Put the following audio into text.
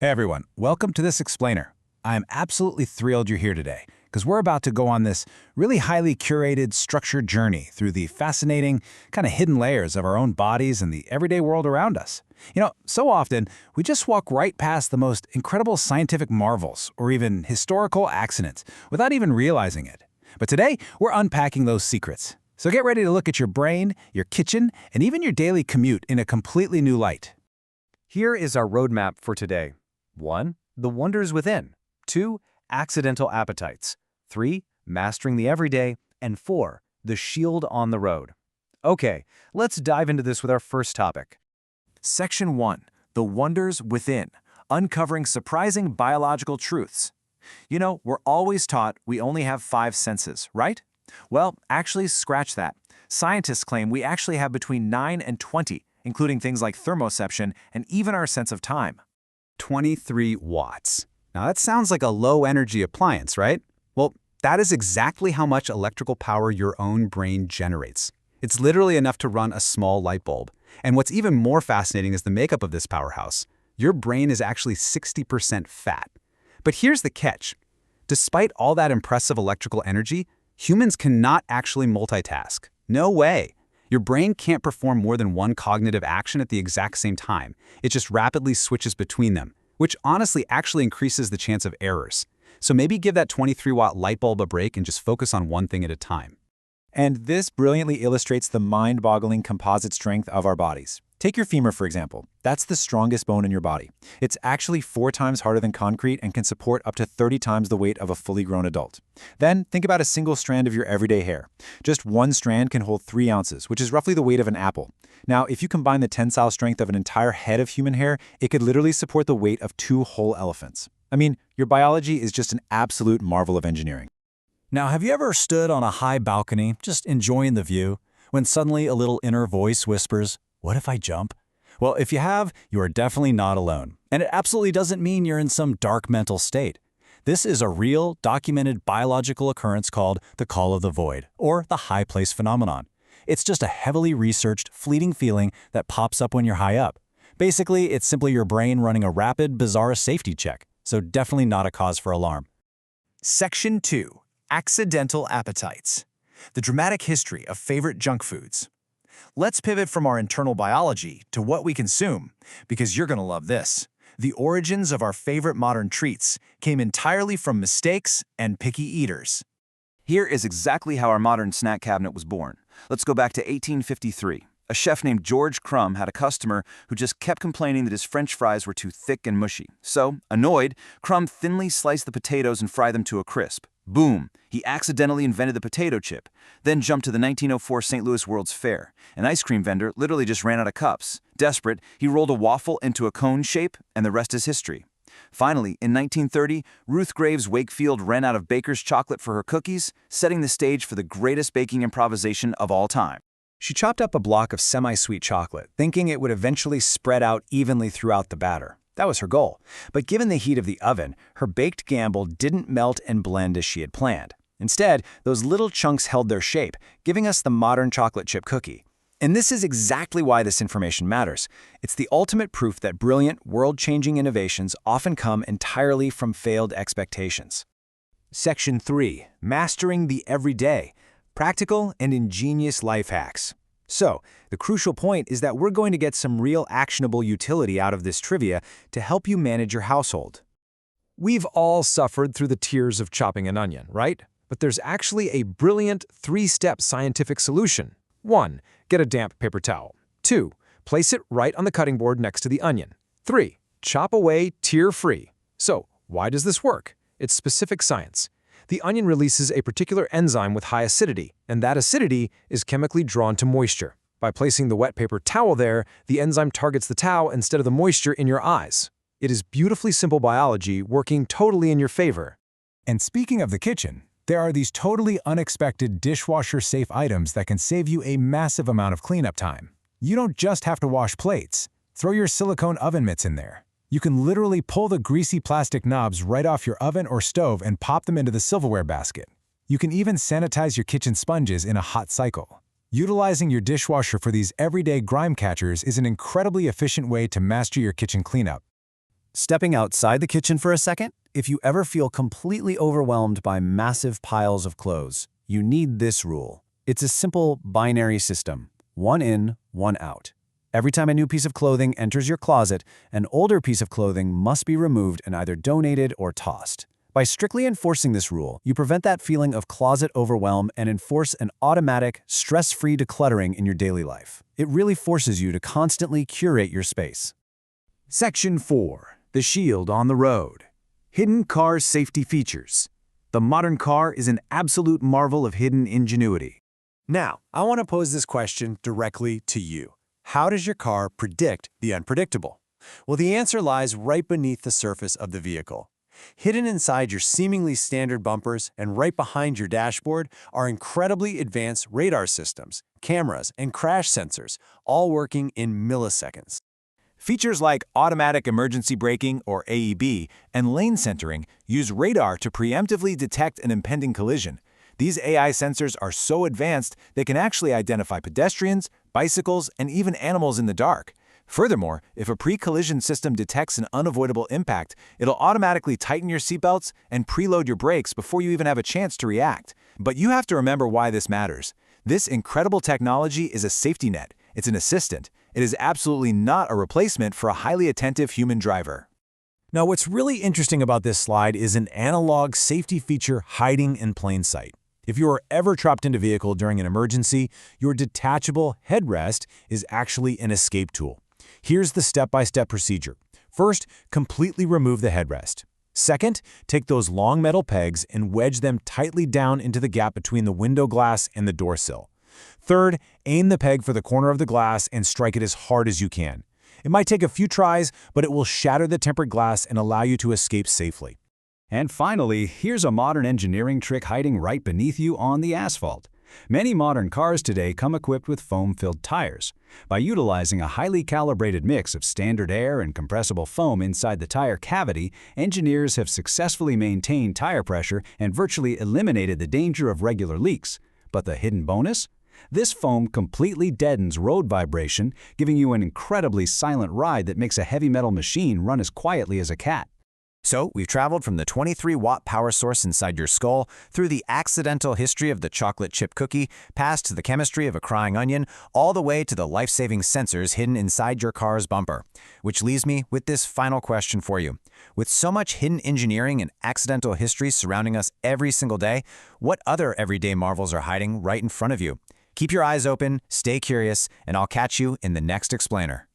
Hey everyone, welcome to this explainer. I'm absolutely thrilled you're here today because we're about to go on this really highly curated, structured journey through the fascinating, kind of hidden layers of our own bodies and the everyday world around us. So often we just walk right past the most incredible scientific marvels or even historical accidents without even realizing it. But today we're unpacking those secrets. So get ready to look at your brain, your kitchen, and even your daily commute in a completely new light. Here is our roadmap for today. 1. The wonders within. 2. Accidental appetites. 3. Mastering the everyday. And 4. The shield on the road. Okay, let's dive into this with our first topic. Section 1. The wonders within. Uncovering surprising biological truths. We're always taught we only have 5 senses, right? Well, actually, scratch that. Scientists claim we actually have between 9 and 20, including things like thermoception and even our sense of time. 23 watts. Now that sounds like a low-energy appliance, right? Well, that is exactly how much electrical power your own brain generates. It's literally enough to run a small light bulb. And what's even more fascinating is the makeup of this powerhouse. Your brain is actually 60% fat. But here's the catch. Despite all that impressive electrical energy, humans cannot actually multitask. No way. Your brain can't perform more than one cognitive action at the exact same time. It just rapidly switches between them, which honestly actually increases the chance of errors. So maybe give that 23-watt light bulb a break and just focus on one thing at a time. And this brilliantly illustrates the mind-boggling composite strength of our bodies. Take your femur, for example. That's the strongest bone in your body. It's actually 4 times harder than concrete and can support up to 30 times the weight of a fully grown adult. Then, think about a single strand of your everyday hair. Just one strand can hold 3 ounces, which is roughly the weight of an apple. Now, if you combine the tensile strength of an entire head of human hair, it could literally support the weight of 2 whole elephants. I mean, your biology is just an absolute marvel of engineering. Now, have you ever stood on a high balcony, just enjoying the view, when suddenly a little inner voice whispers, "What if I jump?" Well, if you have, you are definitely not alone. And it absolutely doesn't mean you're in some dark mental state. This is a real, documented biological occurrence called the call of the void, or the high place phenomenon. It's just a heavily researched, fleeting feeling that pops up when you're high up. Basically, it's simply your brain running a rapid, bizarre safety check, so definitely not a cause for alarm. Section 2. Accidental appetites. The dramatic history of favorite junk foods. Let's pivot from our internal biology to what we consume, because you're going to love this. The origins of our favorite modern treats came entirely from mistakes and picky eaters. Here is exactly how our modern snack cabinet was born. Let's go back to 1853. A chef named George Crumb had a customer who just kept complaining that his French fries were too thick and mushy. So, annoyed, Crumb thinly sliced the potatoes and fried them to a crisp. Boom! He accidentally invented the potato chip, then jumped to the 1904 St. Louis World's Fair. An ice cream vendor literally just ran out of cups. Desperate, he rolled a waffle into a cone shape, and the rest is history. Finally, in 1930, Ruth Graves Wakefield ran out of baker's chocolate for her cookies, setting the stage for the greatest baking improvisation of all time. She chopped up a block of semi-sweet chocolate, thinking it would eventually spread out evenly throughout the batter. That was her goal. But given the heat of the oven, her baked gamble didn't melt and blend as she had planned. Instead, those little chunks held their shape, giving us the modern chocolate chip cookie. And this is exactly why this information matters. It's the ultimate proof that brilliant, world-changing innovations often come entirely from failed expectations. Section 3. Mastering the everyday. Practical and ingenious life hacks. So, the crucial point is that we're going to get some real actionable utility out of this trivia to help you manage your household. We've all suffered through the tears of chopping an onion, right? But there's actually a brilliant 3-step scientific solution. 1. Get a damp paper towel. 2. Place it right on the cutting board next to the onion. 3. Chop away tear-free. So, why does this work? It's specific science. The onion releases a particular enzyme with high acidity, and that acidity is chemically drawn to moisture. By placing the wet paper towel there, the enzyme targets the towel instead of the moisture in your eyes. It is beautifully simple biology working totally in your favor. And speaking of the kitchen, there are these totally unexpected dishwasher-safe items that can save you a massive amount of cleanup time. You don't just have to wash plates. Throw your silicone oven mitts in there. You can literally pull the greasy plastic knobs right off your oven or stove and pop them into the silverware basket. You can even sanitize your kitchen sponges in a hot cycle. Utilizing your dishwasher for these everyday grime catchers is an incredibly efficient way to master your kitchen cleanup. Stepping outside the kitchen for a second, if you ever feel completely overwhelmed by massive piles of clothes, you need this rule. It's a simple binary system. One in, one out. Every time a new piece of clothing enters your closet, an older piece of clothing must be removed and either donated or tossed. By strictly enforcing this rule, you prevent that feeling of closet overwhelm and enforce an automatic, stress-free decluttering in your daily life. It really forces you to constantly curate your space. Section 4. The Shield on the Road. Hidden car safety features. The modern car is an absolute marvel of hidden ingenuity. Now, I want to pose this question directly to you. How does your car predict the unpredictable? Well, the answer lies right beneath the surface of the vehicle. Hidden inside your seemingly standard bumpers and right behind your dashboard are incredibly advanced radar systems, cameras, and crash sensors, all working in milliseconds. Features like automatic emergency braking, or AEB, and lane centering use radar to preemptively detect an impending collision. These AI sensors are so advanced they can actually identify pedestrians, bicycles, and even animals in the dark. Furthermore, if a pre-collision system detects an unavoidable impact, it'll automatically tighten your seatbelts and preload your brakes before you even have a chance to react. But you have to remember why this matters. This incredible technology is a safety net. It's an assistant. It is absolutely not a replacement for a highly attentive human driver. Now, what's really interesting about this slide is an analog safety feature hiding in plain sight. If you are ever trapped in a vehicle during an emergency, your detachable headrest is actually an escape tool. Here's the step-by-step procedure. First, completely remove the headrest. Second, take those long metal pegs and wedge them tightly down into the gap between the window glass and the door sill. Third, aim the peg for the corner of the glass and strike it as hard as you can. It might take a few tries, but it will shatter the tempered glass and allow you to escape safely. And finally, here's a modern engineering trick hiding right beneath you on the asphalt. Many modern cars today come equipped with foam-filled tires. By utilizing a highly calibrated mix of standard air and compressible foam inside the tire cavity, engineers have successfully maintained tire pressure and virtually eliminated the danger of regular leaks. But the hidden bonus? This foam completely deadens road vibration, giving you an incredibly silent ride that makes a heavy metal machine run as quietly as a cat. So, we've traveled from the 23-watt power source inside your skull, through the accidental history of the chocolate chip cookie, past the chemistry of a crying onion, all the way to the life-saving sensors hidden inside your car's bumper. Which leaves me with this final question for you. With so much hidden engineering and accidental history surrounding us every single day, what other everyday marvels are hiding right in front of you? Keep your eyes open, stay curious, and I'll catch you in the next explainer.